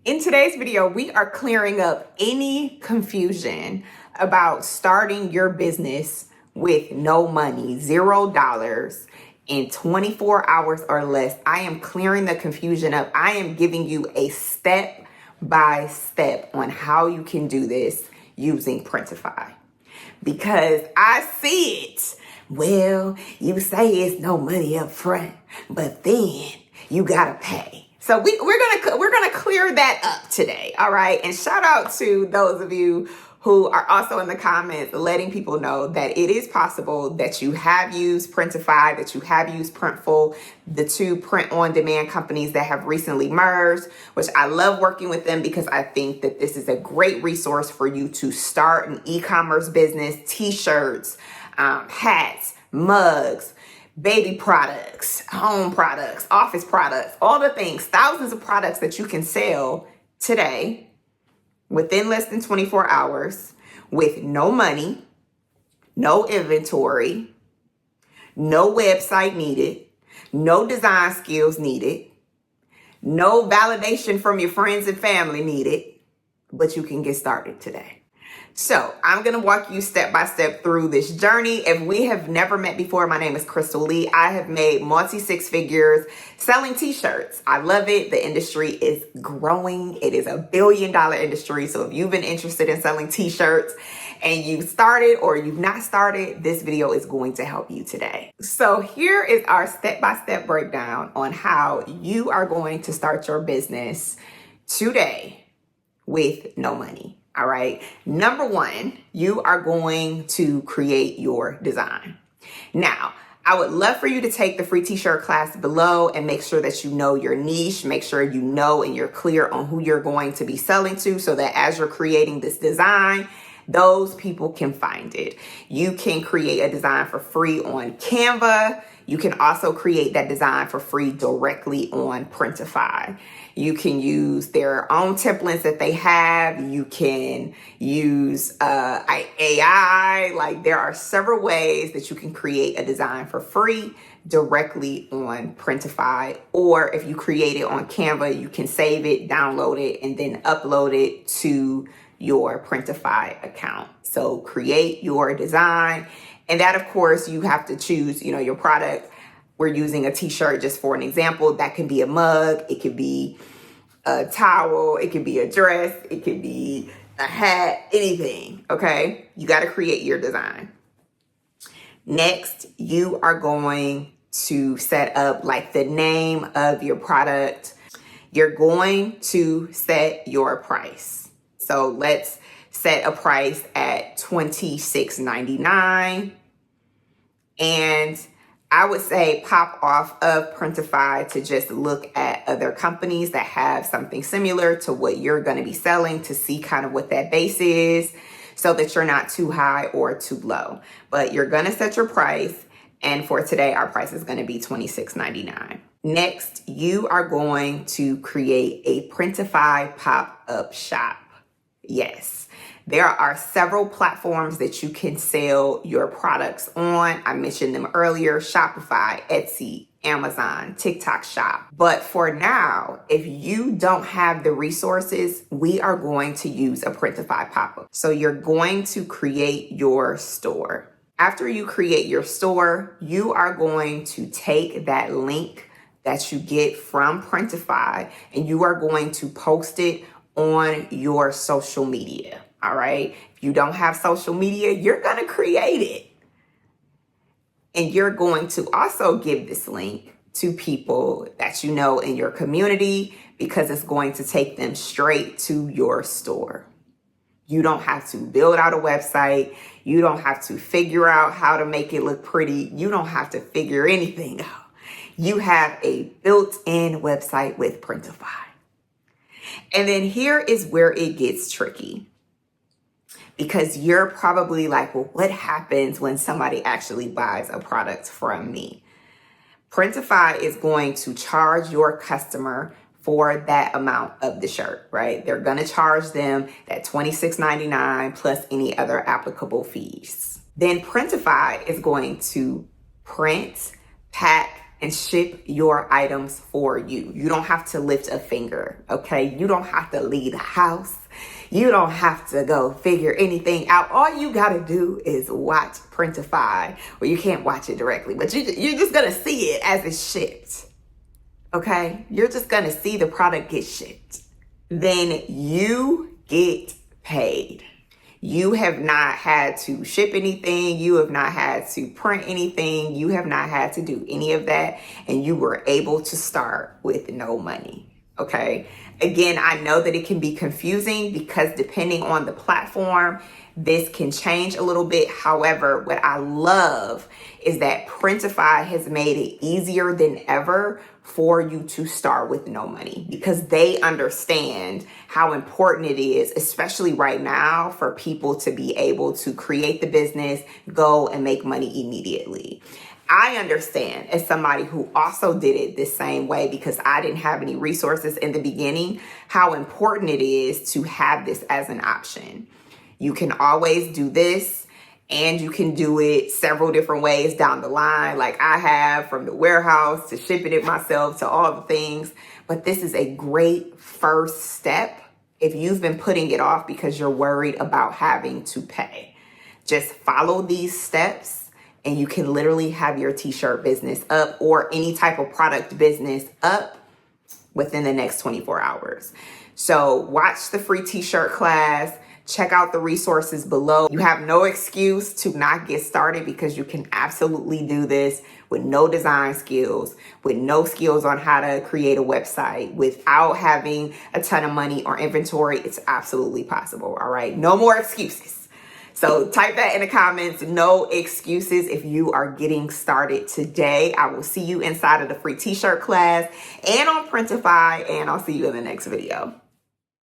In today's video, we are clearing up any confusion about starting your business with no money, $0 in 24 hours or less. I am clearing the confusion up. I am giving you a step by step on how you can do this using Printify. Because I see it. Well, you say it's no money up front, but then you gotta pay. So we're gonna clear that up today, all right? And shout out to those of you who are also in the comments letting people know that it is possible that you have used Printify, that you have used Printful, the two print-on-demand companies that have recently merged, which I love working with them because I think that this is a great resource for you to start an e-commerce business, t-shirts, hats, mugs, baby products, home products, office products, all the things, thousands of products that you can sell today within less than 24 hours with no money, no inventory, no website needed, no design skills needed, no validation from your friends and family needed, but you can get started today. So I'm going to walk you step by step through this journey. If we have never met before, my name is Crystal Lee. I have made multi-six figures selling t-shirts. I love it. The industry is growing. It is $1 billion industry. So if you've been interested in selling t-shirts and you've started or you've not started, this video is going to help you today. So here is our step-by-step breakdown on how you are going to start your business today with no money. All right. Number one, you are going to create your design. Now, I would love for you to take the free t-shirt class below and make sure that you know your niche, make sure you know and you're clear on who you're going to be selling to so that as you're creating this design, those people can find it. You can create a design for free on Canva. You can also create that design for free directly on Printify. You can use their own templates that they have. You can use AI. Like there are several ways that you can create a design for free directly on Printify. Or if you create it on Canva, you can save it, download it, and then upload it to your Printify account. So create your design. And that, of course, you have to choose, your product. We're using a t-shirt just for an example. That can be a mug. It could be a towel. It could be a dress. It could be a hat, anything. Okay. You got to create your design. Next, you are going to set up like the name of your product. You're going to set your price. So let's set a price at $26.99. And I would say pop off of Printify to just look at other companies that have something similar to what you're going to be selling to see kind of what that base is so that you're not too high or too low. But you're going to set your price. And for today, our price is going to be $26.99. Next, you are going to create a Printify Pop-Up Shop. Yes, there are several platforms that you can sell your products on. I mentioned them earlier: Shopify, Etsy, Amazon, TikTok Shop. But for now, if you don't have the resources, we are going to use a Printify pop-up. So you're going to create your store. After you create your store, you are going to take that link that you get from Printify and you are going to post it on your social media. All right. If you don't have social media, you're going to create it. And you're going to also give this link to people that you know in your community because it's going to take them straight to your store. You don't have to build out a website. You don't have to figure out how to make it look pretty. You don't have to figure anything out. You have a built-in website with Printify. And then here is where it gets tricky. Because you're probably like, well, what happens when somebody actually buys a product from me? Printify is going to charge your customer for that amount of the shirt, right? They're going to charge them that $26.99 plus any other applicable fees. Then Printify is going to print, pack, and ship your items for you. You don't have to lift a finger, okay? You don't have to leave the house. You don't have to go figure anything out. All you gotta do is watch Printify. Well, you can't watch it directly, but you're just gonna see it as it's shipped, okay? You're just gonna see the product get shipped. Then you get paid. You have not had to ship anything. You have not had to print anything. You have not had to do any of that. And you were able to start with no money. Okay. Again, I know that it can be confusing because depending on the platform, this can change a little bit. However, what I love is that Printify has made it easier than ever for you to start with no money because they understand how important it is, especially right now, for people to be able to create the business, go and make money immediately. I understand as somebody who also did it the same way because I didn't have any resources in the beginning, how important it is to have this as an option. You can always do this and you can do it several different ways down the line, like I have, from the warehouse to shipping it myself to all the things. But this is a great first step if you've been putting it off because you're worried about having to pay. Just follow these steps and you can literally have your t-shirt business up or any type of product business up within the next 24 hours. So watch the free t-shirt class. Check out the resources below. You have no excuse to not get started because you can absolutely do this with no design skills, with no skills on how to create a website, without having a ton of money or inventory. It's absolutely possible, all right? No more excuses. So type that in the comments, no excuses if you are getting started today. I will see you inside of the free t-shirt class and on Printify, and I'll see you in the next video.